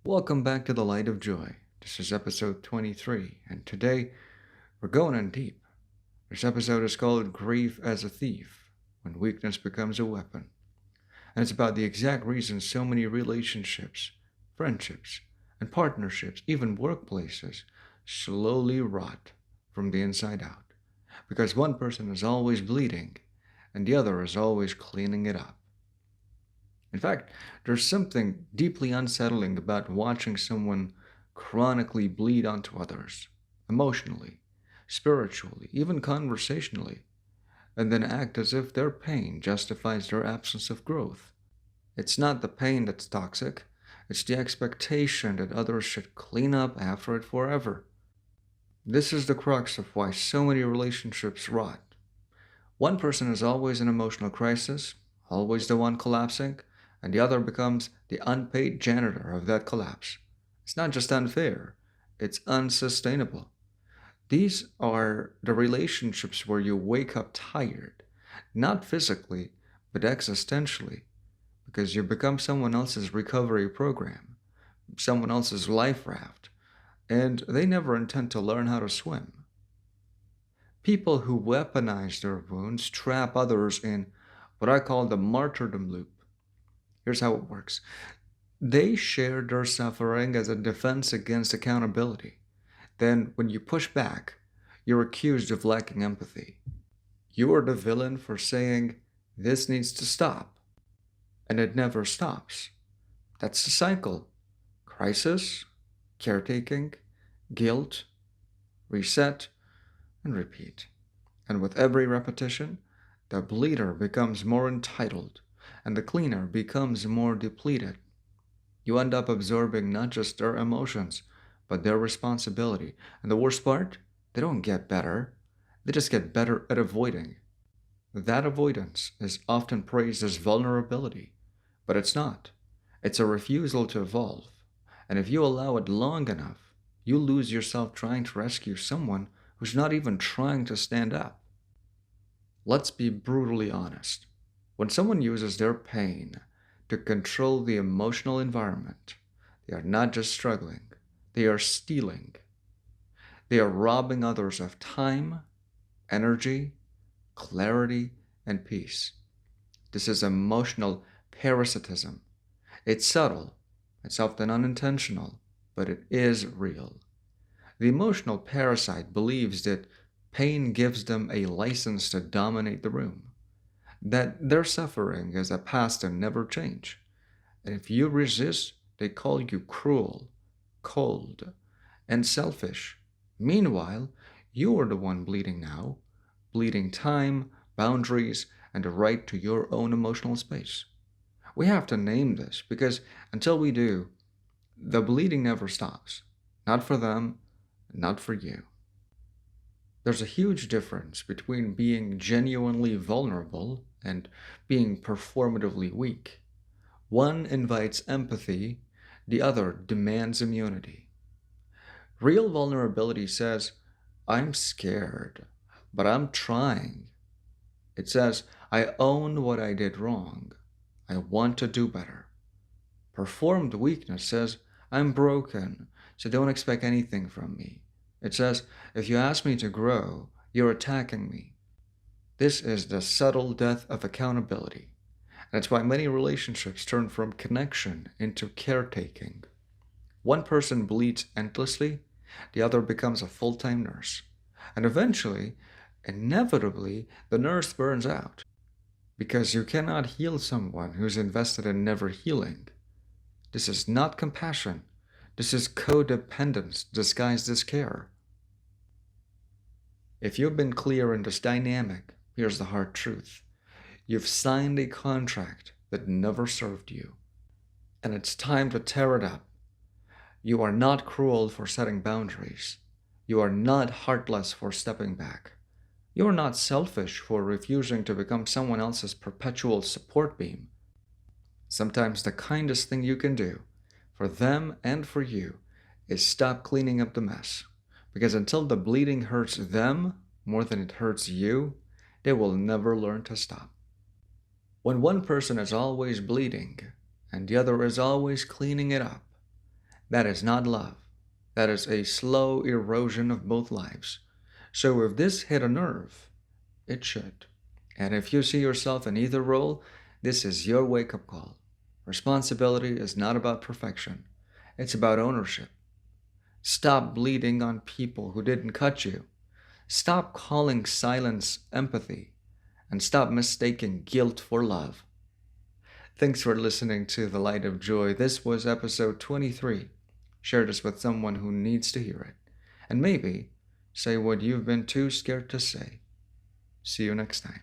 Welcome back to the Light of Joy. This is episode 23, and today we're going in deep. This episode is called Grief as a Thief, when weakness becomes a weapon. And it's about the exact reason so many relationships, friendships, and partnerships, even workplaces, slowly rot from the inside out. Because one person is always bleeding, and the other is always cleaning it up. In fact, there's something deeply unsettling about watching someone chronically bleed onto others, emotionally, spiritually, even conversationally, and then act as if their pain justifies their absence of growth. It's not the pain that's toxic, it's the expectation that others should clean up after it forever. This is the crux of why so many relationships rot. One person is always in emotional crisis, always the one collapsing, and the other becomes the unpaid janitor of that collapse. It's not just unfair, it's unsustainable. These are the relationships where you wake up tired, not physically, but existentially, because you become someone else's recovery program, someone else's life raft, and they never intend to learn how to swim. People who weaponize their wounds trap others in what I call the martyrdom loop. Here's how it works. They share their suffering as a defense against accountability. Then, when you push back, you're accused of lacking empathy. You are the villain for saying, "This needs to stop." And it never stops. That's the cycle: crisis, caretaking, guilt, reset, and repeat. And with every repetition, the bleeder becomes more entitled, and the cleaner becomes more depleted. You end up absorbing not just their emotions, but their responsibility. And the worst part, they don't get better, they just get better at avoiding. That avoidance is often praised as vulnerability, but it's not. It's a refusal to evolve. And if you allow it long enough, you lose yourself trying to rescue someone who's not even trying to stand up. Let's be brutally honest. When someone uses their pain to control the emotional environment, they are not just struggling, they are stealing. They are robbing others of time, energy, clarity, and peace. This is emotional parasitism. It's subtle, it's often unintentional, but it is real. The emotional parasite believes that pain gives them a license to dominate the room, that their suffering is a past and never change. And if you resist, they call you cruel, cold, and selfish. Meanwhile, you are the one bleeding now, bleeding time, boundaries, and the right to your own emotional space. We have to name this because until we do, the bleeding never stops. Not for them, not for you. There's a huge difference between being genuinely vulnerable and being performatively weak. One invites empathy, the other demands immunity. Real vulnerability says, "I'm scared, but I'm trying." It says, "I own what I did wrong. I want to do better." Performed weakness says, "I'm broken, so don't expect anything from me." It says, "If you ask me to grow, you're attacking me." This is the subtle death of accountability. And it's why many relationships turn from connection into caretaking. One person bleeds endlessly, the other becomes a full-time nurse. And eventually, inevitably, the nurse burns out. Because you cannot heal someone who's invested in never healing. This is not compassion. This is codependence disguised as care. If you've been clear in this dynamic, here's the hard truth. You've signed a contract that never served you, and it's time to tear it up. You are not cruel for setting boundaries. You are not heartless for stepping back. You are not selfish for refusing to become someone else's perpetual support beam. Sometimes the kindest thing you can do, for them and for you, is stop cleaning up the mess. Because until the bleeding hurts them more than it hurts you, they will never learn to stop. When one person is always bleeding and the other is always cleaning it up, That is not love. That is a slow erosion of both lives. So if this hit a nerve, it should. And if you see yourself in either role, this is your wake up call. Responsibility is not about perfection, it's about ownership. Stop bleeding on people who didn't cut you. Stop calling silence empathy. And stop mistaking guilt for love. Thanks for listening to The Light of Joy. This was episode 23. Share this with someone who needs to hear it. And maybe say what you've been too scared to say. See you next time.